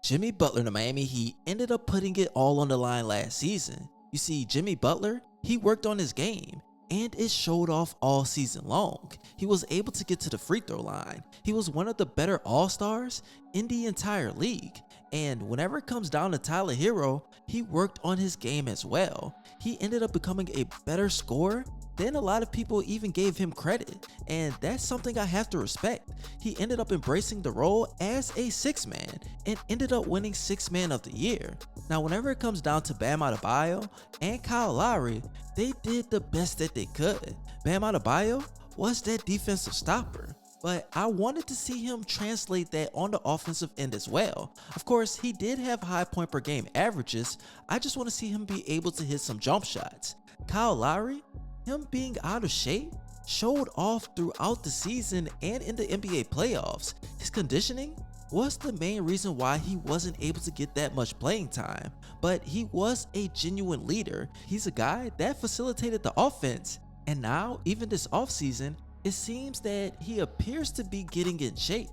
Jimmy Butler and the Miami Heat ended up putting it all on the line last season. You see, Jimmy Butler, he worked on his game, and it showed off all season long. He was able to get to the free throw line. He was one of the better all-stars in the entire league. And whenever it comes down to Tyler Hero, he worked on his game as well. He ended up becoming a better scorer than a lot of people even gave him credit, and that's something I have to respect. He ended up embracing the role as a sixth man and ended up winning sixth man of the year. Now whenever it comes down to Bam Adebayo and Kyle Lowry, they did the best that they could. Bam Adebayo was that defensive stopper, but I wanted to see him translate that on the offensive end as well. Of course, he did have high point per game averages. I just want to see him be able to hit some jump shots. Kyle Lowry, him being out of shape, showed off throughout the season and in the NBA playoffs. His conditioning was the main reason why he wasn't able to get that much playing time, but he was a genuine leader. He's a guy that facilitated the offense, and now even this offseason, it seems that he appears to be getting in shape.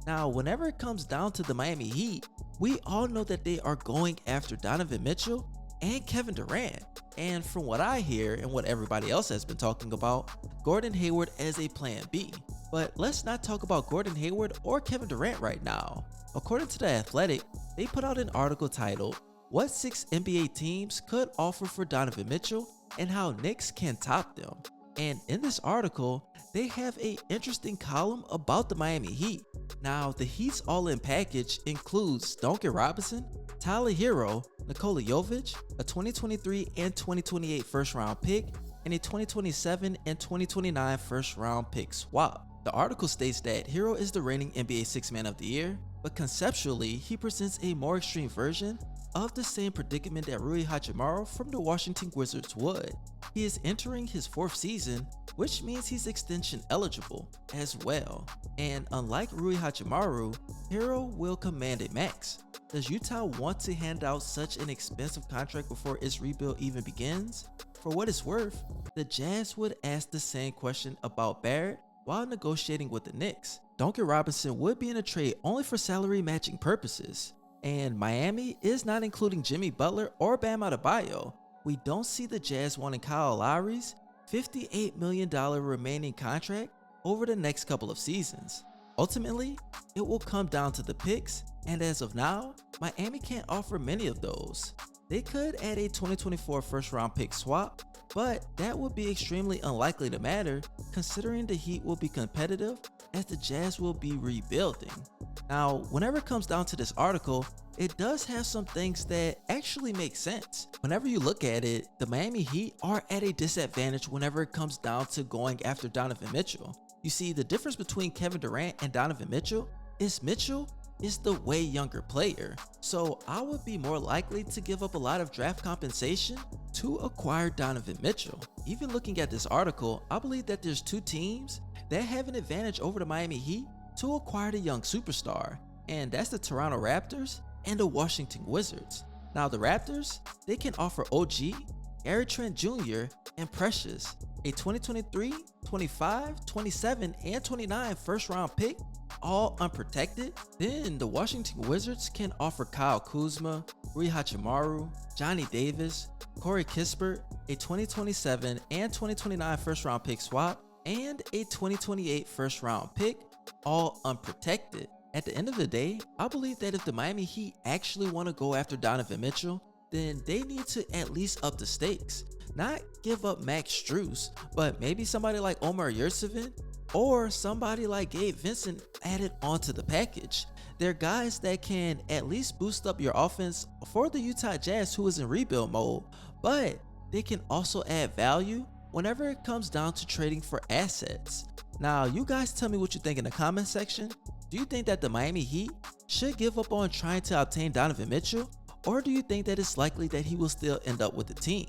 Now whenever it comes down to the Miami Heat, we all know that they are going after Donovan Mitchell and Kevin Durant, and from what I hear and what everybody else has been talking about, Gordon Hayward as a plan B. But let's not talk about Gordon Hayward or Kevin Durant right now. According to The Athletic, they put out an article titled, "What 6 NBA teams could offer for Donovan Mitchell and how Knicks can top them." And in this article, they have an interesting column about the Miami Heat. Now, the Heat's all-in package includes Duncan Robinson, Tyler Hero, Nikola Jovic, a 2023 and 2028 first-round pick, and a 2027 and 2029 first-round pick swap. The article states that Hero is the reigning NBA Sixth Man of the Year, but conceptually, he presents a more extreme version of the same predicament that Rui Hachimura from the Washington Wizards would. He is entering his 4th season, which means he's extension eligible as well. And unlike Rui Hachimura, Hero will command a max. Does Utah want to hand out such an expensive contract before its rebuild even begins? For what it's worth, the Jazz would ask the same question about Barrett while negotiating with the Knicks. Duncan Robinson would be in a trade only for salary matching purposes. And Miami is not including Jimmy Butler or Bam Adebayo. We don't see the Jazz wanting Kyle Lowry's $58 million remaining contract over the next couple of seasons. Ultimately, it will come down to the picks, and as of now, Miami can't offer many of those. They could add a 2024 first round pick swap, but that would be extremely unlikely to matter considering the Heat will be competitive as the Jazz will be rebuilding. Now, whenever it comes down to this article, it does have some things that actually make sense. Whenever you look at it, the Miami Heat are at a disadvantage whenever it comes down to going after Donovan Mitchell. You see, the difference between Kevin Durant and Donovan Mitchell is the way younger player. So I would be more likely to give up a lot of draft compensation to acquire Donovan Mitchell. Even looking at this article, I believe that there's 2 teams that have an advantage over the Miami Heat to acquire the young superstar, and that's the Toronto Raptors and the Washington Wizards. Now the Raptors, they can offer OG, Gary Trent Jr., and Precious a 2023, 25, 27, and 29 first round pick, all unprotected. Then the Washington Wizards can offer Kyle Kuzma, Rui Hachimura, Johnny Davis, Corey Kispert, a 2027 and 2029 first round pick swap, and a 2028 first round pick, all unprotected. At the end of the day, I believe that if the Miami Heat actually want to go after Donovan Mitchell, then they need to at least up the stakes. Not give up Max Strus, but maybe somebody like Omar Yurtseven or somebody like Gabe Vincent added onto the package. They're guys that can at least boost up your offense for the Utah Jazz, who is in rebuild mode, but they can also add value whenever it comes down to trading for assets. Now, you guys tell me what you think in the comment section. Do you think that the Miami Heat should give up on trying to obtain Donovan Mitchell, or do you think that it's likely that he will still end up with the team?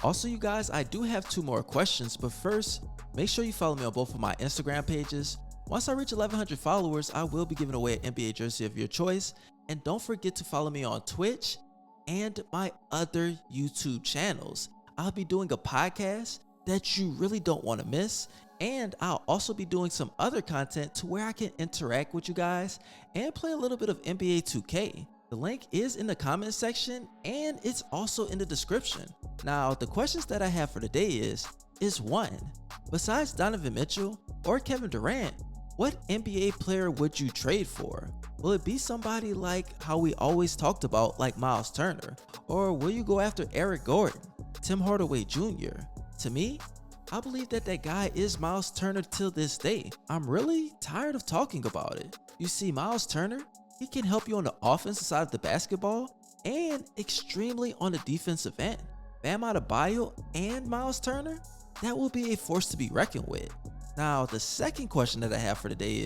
Also, you guys, I do have 2 more questions, but first, make sure you follow me on both of my Instagram pages. Once I reach 1,100 followers, I will be giving away an NBA jersey of your choice, and don't forget to follow me on Twitch and my other YouTube channels. I'll be doing a podcast that you really don't want to miss, and I'll also be doing some other content to where I can interact with you guys and play a little bit of NBA 2K. The link is in the comment section and it's also in the description. Now, the questions that I have for today is 1. Besides Donovan Mitchell or Kevin Durant, what NBA player would you trade for? Will it be somebody like how we always talked about, like Miles Turner? Or will you go after Eric Gordon, Tim Hardaway Jr.? To me, I believe that guy is Miles Turner till this day. I'm really tired of talking about it. You see, Miles Turner, he can help you on the offensive side of the basketball and extremely on the defensive end. Bam Adebayo and Miles Turner, that will be a force to be reckoned with. Now, the second question that I have for today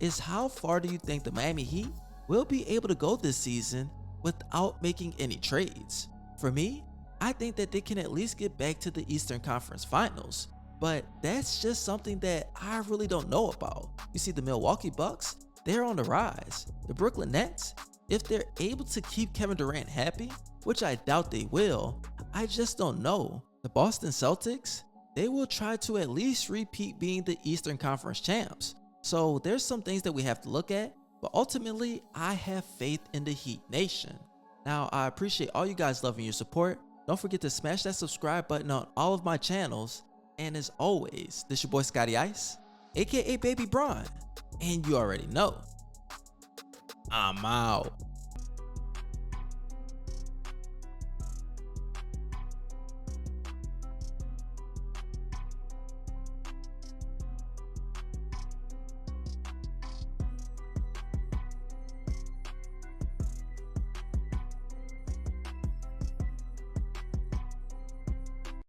is how far do you think the Miami Heat will be able to go this season without making any trades? For me, I think that they can at least get back to the Eastern Conference Finals, but that's just something that I really don't know about. You see, the Milwaukee Bucks, they're on the rise. The Brooklyn Nets, if they're able to keep Kevin Durant happy, which I doubt they will, I just don't know. The Boston Celtics, they will try to at least repeat being the Eastern Conference champs. So there's some things that we have to look at, but ultimately I have faith in the Heat Nation. Now, I appreciate all you guys loving your support. Don't forget to smash that subscribe button on all of my channels. And as always, this your boy ScottyIce, aka Baby Bron. And you already know, I'm out.